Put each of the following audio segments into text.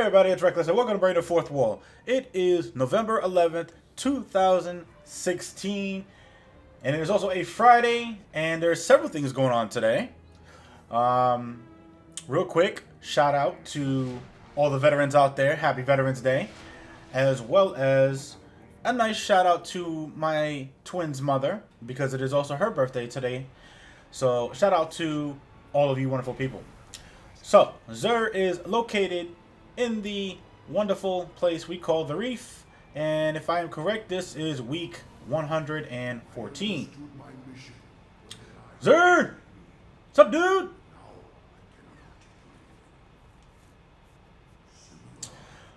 everybody, it's Reckless, and welcome to Break the Fourth Wall. It is November 11th, 2016, and it is also a Friday, and there's several things going on today. Real quick, shout out to all the veterans out there. Happy Veterans Day. As well as a nice shout out to my twin's mother, because it is also her birthday today. So, shout out to all of you wonderful people. So, Xur is located in the wonderful place we call the Reef, and if I am correct, this is week 114. Xur! What's up, dude?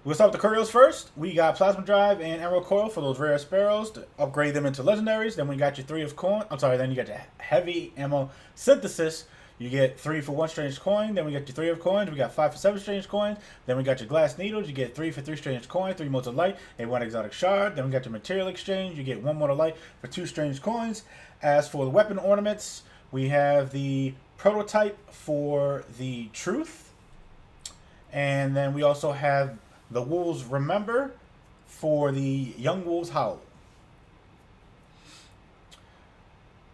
We'll start with the Curios first. We got Plasma Drive and Emerald Coil for those rare sparrows to upgrade them into legendaries. Then we got your 3 of coin. Then you got your Heavy Ammo Synthesis. You get 3 for 1 strange coin. Then we got your 3 of coins. We got 5 for 7 strange coins. Then we got your glass needles. You get 3 for 3 strange coins, 3 motes of light, and 1 exotic shard. Then we got your material exchange. You get 1 mote of light for 2 strange coins. As for the weapon ornaments, we have the prototype for the truth. And then we also have the Wolves Remember for the Young Wolves Howl.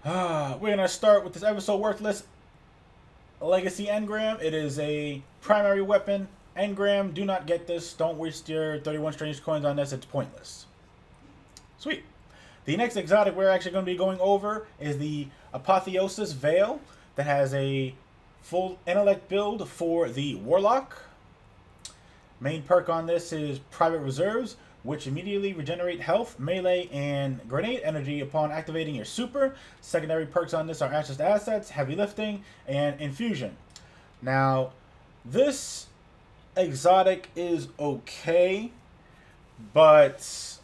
We're going to start with this episode worthless Legacy Engram. It is a primary weapon. Engram, do not get this. Don't waste your 31 strange coins on this. It's pointless. Sweet. The next exotic we're actually going to be going over is the Apotheosis Veil that has a full intellect build for the Warlock. Main perk on this is Private Reserves, which immediately regenerate health, melee, and grenade energy upon activating your super. Secondary perks on this are Access to Assets, Heavy Lifting, and Infusion. Now, this exotic is okay, but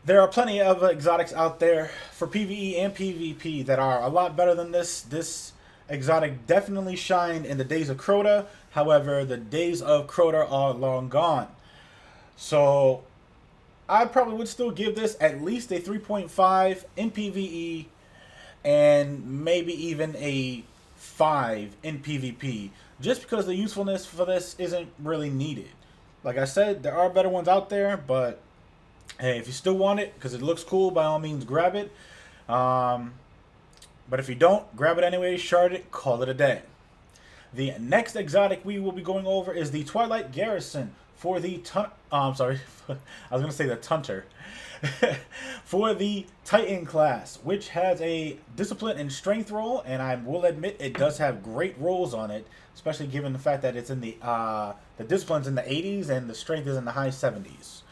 there are plenty of exotics out there for PvE and PvP that are a lot better than this. This exotic definitely shined in the days of Crota. However, the days of Crota are long gone. So, I probably would still give this at least a 3.5 in PvE and maybe even a 5 in PvP. Just because the usefulness for this isn't really needed. Like I said, there are better ones out there, but hey, if you still want it because it looks cool, by all means grab it. But if you don't, grab it anyway, shard it, call it a day. The next exotic we will be going over is the Twilight Garrison for the I was going to say the Tunter. For the Titan class, which has a discipline and strength roll, and I will admit it does have great rolls on it, especially given the fact that it's in the discipline's in the 80s and the strength is in the high 70s.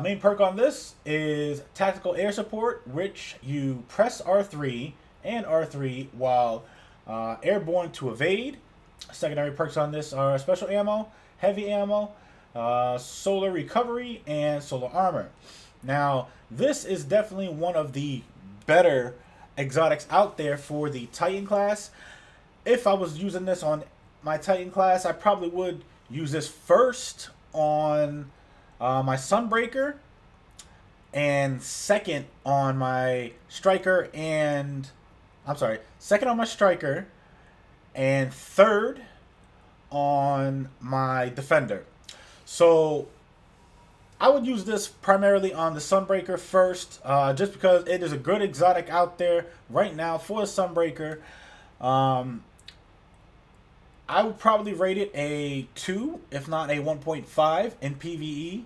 Main perk on this is Tactical Air Support, which you press R3 and R3 while airborne to evade. Secondary perks on this are Special Ammo, Heavy Ammo, Solar Recovery, and Solar Armor. Now, this is definitely one of the better exotics out there for the Titan class. If I was using this on my Titan class, I probably would use this first on my Sunbreaker, and second on my Striker, second on my Striker, and third on my Defender. So I would use this primarily on the Sunbreaker first, just because it is a good exotic out there right now for the Sunbreaker. I would probably rate it a 2, if not a 1.5 in PvE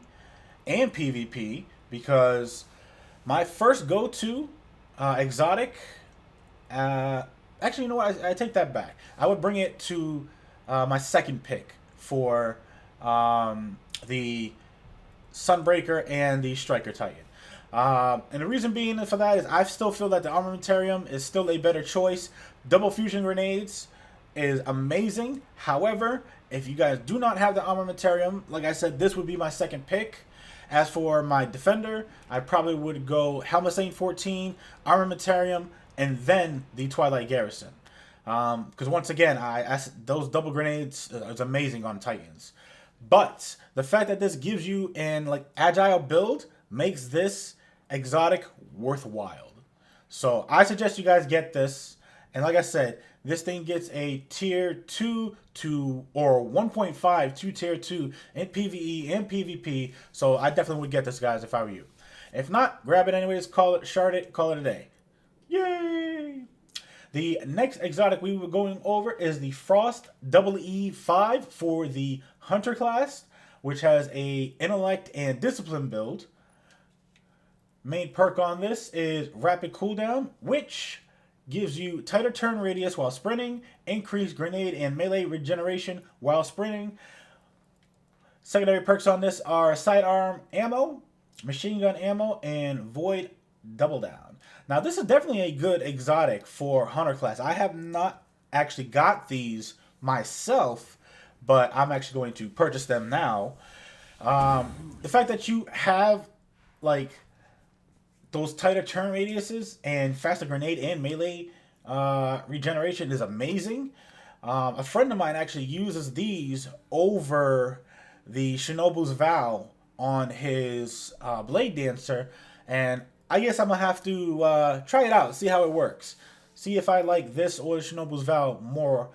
and PvP, because my first go-to exotic, actually, you know what, I take that back. I would bring it to my second pick for the Sunbreaker and the Striker Titan. And the reason being for that is I still feel that the Armamentarium is still a better choice. Double fusion grenades is amazing. However, if you guys do not have the Armamentarium, like I said, this would be my second pick. As for my Defender, I probably would go Helma Saint 14, Armamentarium, and then the Twilight Garrison. Because once again, those double grenades is amazing on Titans. But the fact that this gives you an agile build makes this exotic worthwhile. So I suggest you guys get this. And like I said, this thing gets a tier 2 to or 1.5 to tier 2 in PvE and PvP. So I definitely would get this, guys, if I were you. If not, grab it anyways, shard it, call it a day. Yay! The next exotic we were going over is the Frost EE5 for the Hunter class, which has a intellect and discipline build. Main perk on this is rapid cooldown, which gives you tighter turn radius while sprinting, increased grenade and melee regeneration while sprinting. Secondary perks on this are sidearm ammo, machine gun ammo, and void double down. Now this is definitely a good exotic for Hunter class. I have not actually got these myself, but I'm actually going to purchase them now. The fact that you have like those tighter turn radiuses and faster grenade and melee regeneration is amazing. A friend of mine actually uses these over the Shinobu's Vow on his Blade Dancer, and I guess I'm going to have to try it out, see how it works. See if I like this or Shinobu's Vow more,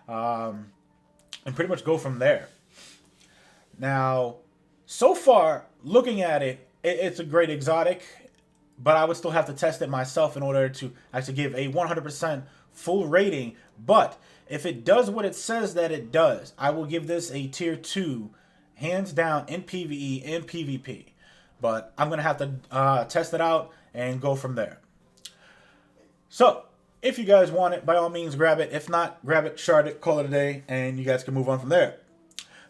and pretty much go from there. Now, so far, looking at it, it's a great exotic, but I would still have to test it myself in order to actually give a 100% full rating. But if it does what it says that it does, I will give this a tier 2, hands down, in PvE and PvP. But I'm going to have to test it out and go from there. So, if you guys want it, by all means, grab it. If not, grab it, shard it, call it a day, and you guys can move on from there.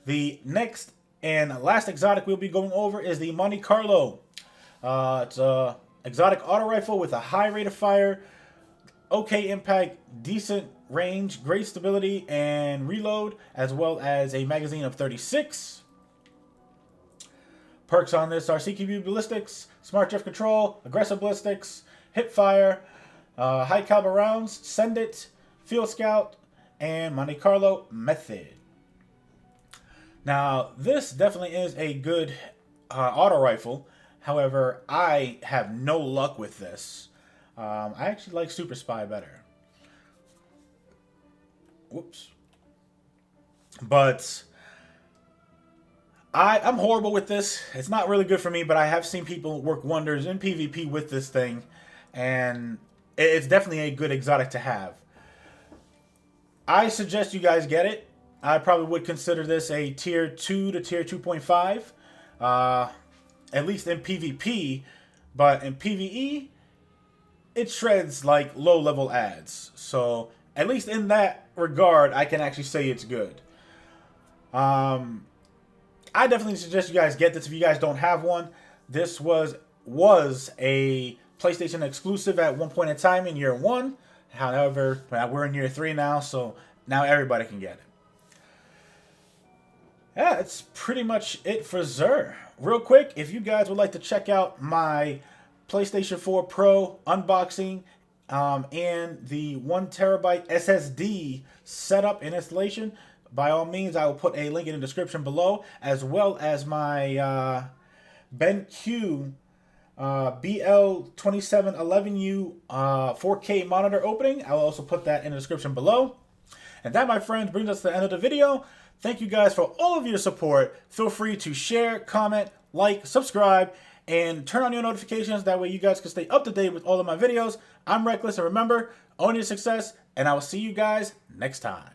The next and last exotic we'll be going over is the Monte Carlo. It's a exotic auto rifle with a high rate of fire, okay impact, decent range, great stability and reload, as well as a magazine of 36. Perks on this are CQB ballistics, smart drift control, aggressive ballistics, hip fire, high caliber rounds, send it, field scout, and Monte Carlo method. Now, this definitely is a good auto rifle. However, I have no luck with this. I actually like Super Spy better. Whoops. But I'm horrible with this. It's not really good for me, but I have seen people work wonders in PvP with this thing, and it's definitely a good exotic to have. I suggest you guys get it. I probably would consider this a tier 2 to tier 2.5, at least in PvP, but in PvE, it shreds like low-level ads. So at least in that regard, I can actually say it's good. I definitely suggest you guys get this if you guys don't have one. This was a PlayStation exclusive at one point in time in year 1. However, we're in year 3 now, so now everybody can get it. Yeah, that's pretty much it for Xur. Real quick, if you guys would like to check out my PlayStation 4 Pro unboxing and the 1TB SSD setup and installation, by all means, I will put a link in the description below, as well as my BenQ BL2711U 4K monitor opening. I will also put that in the description below. And that, my friends, brings us to the end of the video. Thank you guys for all of your support. Feel free to share, comment, like, subscribe, and turn on your notifications. That way you guys can stay up to date with all of my videos. I'm Reckless, and remember, own your success, and I will see you guys next time.